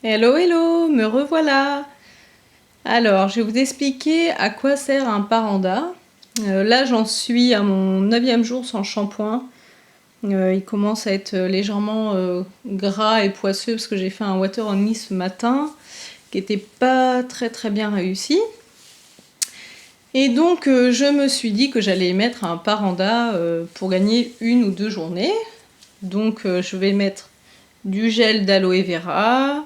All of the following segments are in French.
Hello hello, me revoilà. Alors, je vais vous expliquer à quoi sert un paranda. Là, j'en suis à mon 9e jour sans shampoing. Il commence à être légèrement gras et poisseux parce que j'ai fait un water only ce matin qui n'était pas très bien réussi. Et donc, je me suis dit que j'allais mettre un paranda pour gagner 1 ou 2 journées. Donc, je vais mettre du gel d'aloe vera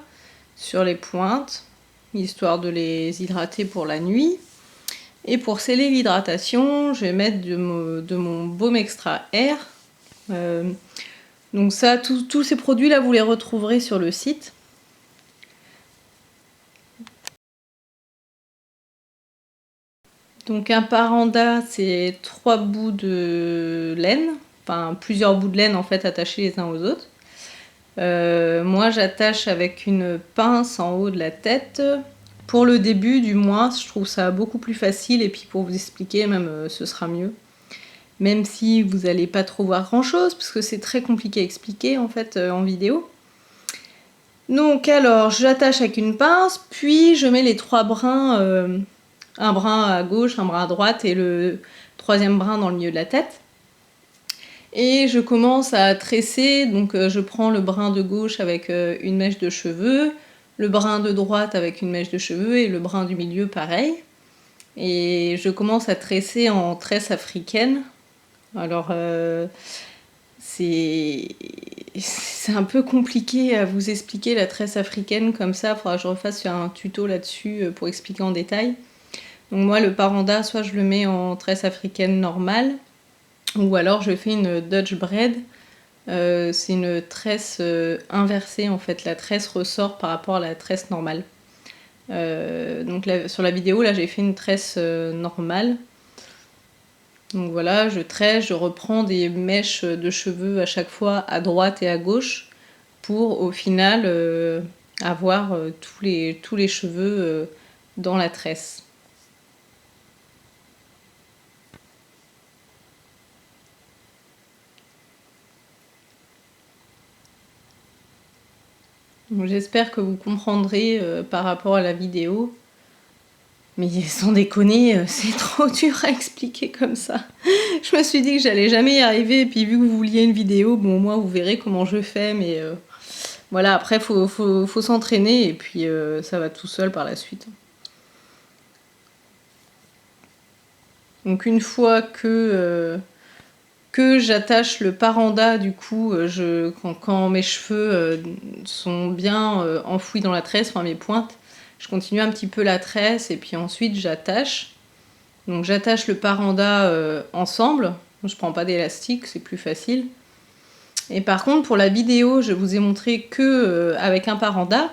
sur les pointes, histoire de les hydrater pour la nuit. Et pour sceller l'hydratation, je vais mettre de mon baume extra air. Donc ça, tous ces produits-là, vous les retrouverez sur le site. Donc un paranda, c'est 3 bouts de laine, enfin plusieurs bouts de laine en fait attachés les uns aux autres. Moi j'attache avec une pince en haut de la tête. Pour le début du moins, je trouve ça beaucoup plus facile et puis pour vous expliquer même ce sera mieux. Même si vous n'allez pas trop voir grand chose parce que c'est très compliqué à expliquer en fait en vidéo. Donc alors j'attache avec une pince, puis je mets les 3 brins, un brin à gauche, un brin à droite et le 3e brin dans le milieu de la tête. Et je commence à tresser, donc je prends le brin de gauche avec une mèche de cheveux, le brin de droite avec une mèche de cheveux et le brin du milieu pareil. Et je commence à tresser en tresse africaine. Alors c'est un peu compliqué à vous expliquer la tresse africaine comme ça, il faudra que je refasse un tuto là-dessus pour expliquer en détail. Donc moi le paranda, soit je le mets en tresse africaine normale, ou alors je fais une Dutch braid. C'est une tresse inversée en fait, la tresse ressort par rapport à la tresse normale. Donc là, sur la vidéo là j'ai fait une tresse normale. Donc voilà, je tresse, je reprends des mèches de cheveux à chaque fois à droite et à gauche pour au final avoir tous les cheveux dans la tresse. J'espère que vous comprendrez par rapport à la vidéo. Mais sans déconner, c'est trop dur à expliquer comme ça. Je me suis dit que j'allais jamais y arriver, et puis vu que vous vouliez une vidéo, bon moi vous verrez comment je fais, mais voilà, après faut s'entraîner, et puis ça va tout seul par la suite. Donc une fois que j'attache le paranda, du coup, quand mes cheveux sont bien enfouis dans la tresse, enfin mes pointes, je continue un petit peu la tresse et puis ensuite j'attache. Donc j'attache le paranda ensemble. Je prends pas d'élastique, c'est plus facile. Et par contre, pour la vidéo, je vous ai montré que avec un paranda.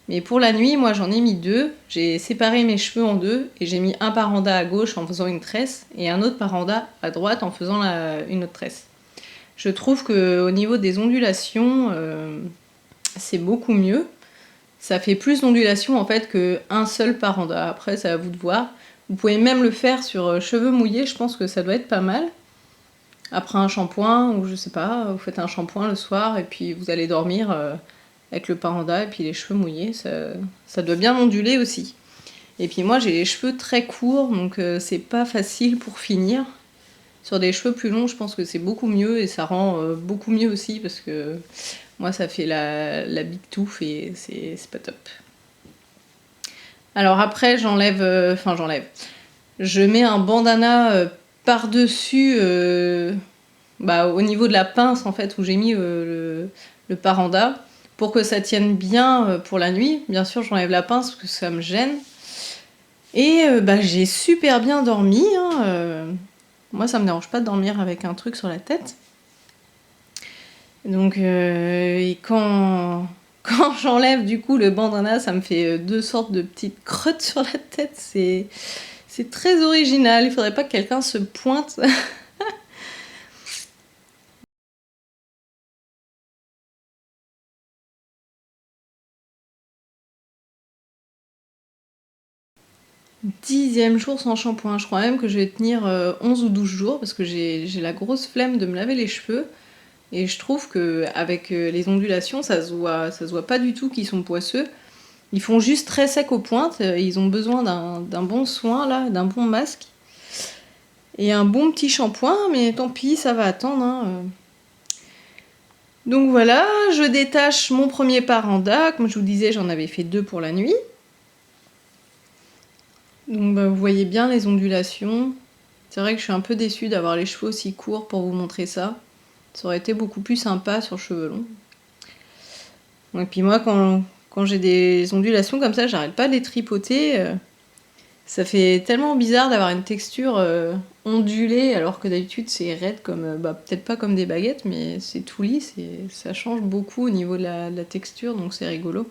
Mais pour la nuit, moi j'en ai mis 2. J'ai séparé mes cheveux en 2 et j'ai mis un paranda à gauche en faisant une tresse et un autre paranda à droite en faisant une autre tresse. Je trouve qu'au niveau des ondulations, c'est beaucoup mieux. Ça fait plus d'ondulations en fait qu'un seul paranda. Après, c'est à vous de voir. Vous pouvez même le faire sur cheveux mouillés, je pense que ça doit être pas mal. Après un shampoing, ou je sais pas, vous faites un shampoing le soir et puis vous allez dormir avec le paranda et puis les cheveux mouillés, ça doit bien onduler aussi. Et puis moi j'ai les cheveux très courts, donc c'est pas facile pour finir. Sur des cheveux plus longs, je pense que c'est beaucoup mieux et ça rend beaucoup mieux aussi parce que moi ça fait la big touffe et c'est pas top. Alors après j'enlève, je mets un bandana par-dessus, au niveau de la pince en fait où j'ai mis le paranda pour que ça tienne bien pour la nuit. Bien sûr j'enlève la pince parce que ça me gêne. Et j'ai super bien dormi, hein, moi ça me dérange pas de dormir avec un truc sur la tête. Donc et quand j'enlève du coup le bandana, ça me fait 2 sortes de petites crottes sur la tête. C'est très original, il faudrait pas que quelqu'un se pointe. Dixième jour sans shampoing, je crois même que je vais tenir 11 ou 12 jours parce que j'ai la grosse flemme de me laver les cheveux. Et je trouve qu'avec les ondulations, ça se voit pas du tout qu'ils sont poisseux. Ils font juste très sec aux pointes, ils ont besoin d'un bon soin là, d'un bon masque. Et un bon petit shampoing, mais tant pis, ça va attendre. Hein. Donc voilà, je détache mon premier paranda. Comme je vous disais, j'en avais fait 2 pour la nuit. Donc bah, vous voyez bien les ondulations. C'est vrai que je suis un peu déçue d'avoir les cheveux aussi courts pour vous montrer ça. Ça aurait été beaucoup plus sympa sur cheveux longs. Et puis moi, quand j'ai des ondulations comme ça, j'arrête pas de les tripoter. Ça fait tellement bizarre d'avoir une texture ondulée, alors que d'habitude c'est raide comme, peut-être pas comme des baguettes, mais c'est tout lisse et ça change beaucoup au niveau de la texture, donc c'est rigolo.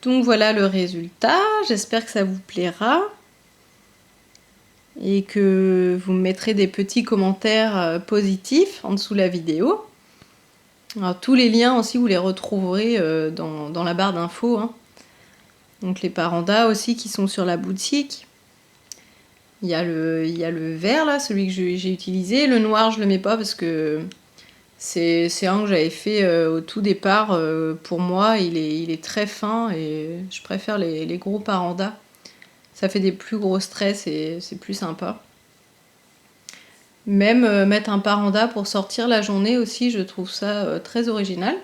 Donc voilà le résultat, j'espère que ça vous plaira et que vous me mettrez des petits commentaires positifs en dessous de la vidéo. Alors, tous les liens aussi vous les retrouverez dans la barre d'infos. Hein. Donc les parandas aussi qui sont sur la boutique. Il y a le vert là, celui que j'ai utilisé. Le noir je le mets pas parce que c'est un que j'avais fait au tout départ. Pour moi il est très fin et je préfère les gros parandas. Ça fait des plus gros stress et c'est plus sympa. Même mettre un paranda pour sortir la journée aussi, je trouve ça très original.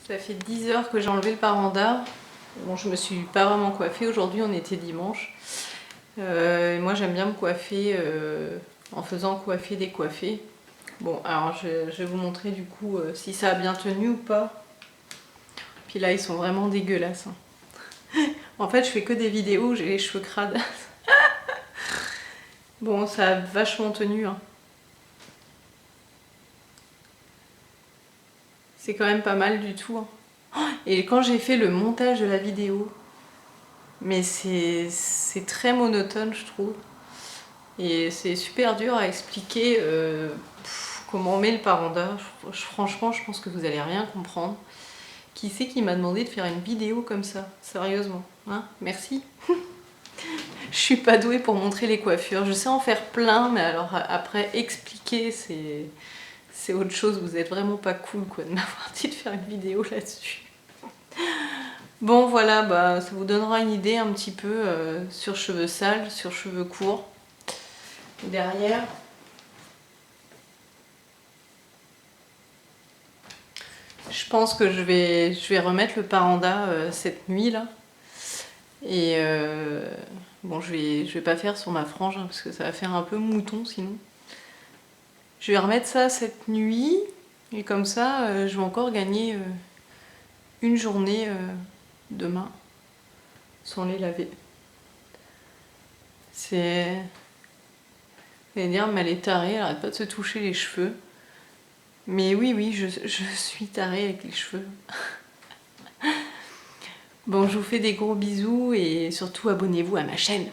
Ça fait 10 heures que j'ai enlevé le paranda. Bon, je me suis pas vraiment coiffée aujourd'hui, on était dimanche. Moi j'aime bien me coiffer en faisant coiffer décoiffer. Bon, alors je vais vous montrer du coup si ça a bien tenu ou pas. Puis là ils sont vraiment dégueulasses. Hein. En fait je fais que des vidéos où j'ai les cheveux crades. Bon, ça a vachement tenu. Hein. C'est quand même pas mal du tout. Hein. Et quand j'ai fait le montage de la vidéo, mais c'est très monotone je trouve. Et c'est super dur à expliquer comment on met le paranda. Franchement, je pense que vous allez rien comprendre. Qui c'est qui m'a demandé de faire une vidéo comme ça? Sérieusement, hein? Merci. Je suis pas douée pour montrer les coiffures. Je sais en faire plein, mais alors après expliquer, c'est autre chose. Vous êtes vraiment pas cool quoi de m'avoir dit de faire une vidéo là-dessus. Bon voilà, bah, ça vous donnera une idée un petit peu sur cheveux sales, sur cheveux courts. Derrière, je pense que je vais remettre le paranda cette nuit là. Et bon, je vais pas faire sur ma frange hein, parce que ça va faire un peu mouton sinon. Je vais remettre ça cette nuit et comme ça, je vais encore gagner une journée demain sans les laver. C'est... Vous allez dire, mais elle est tarée, elle arrête pas de se toucher les cheveux. Mais oui, je suis tarée avec les cheveux. Bon, je vous fais des gros bisous et surtout abonnez-vous à ma chaîne.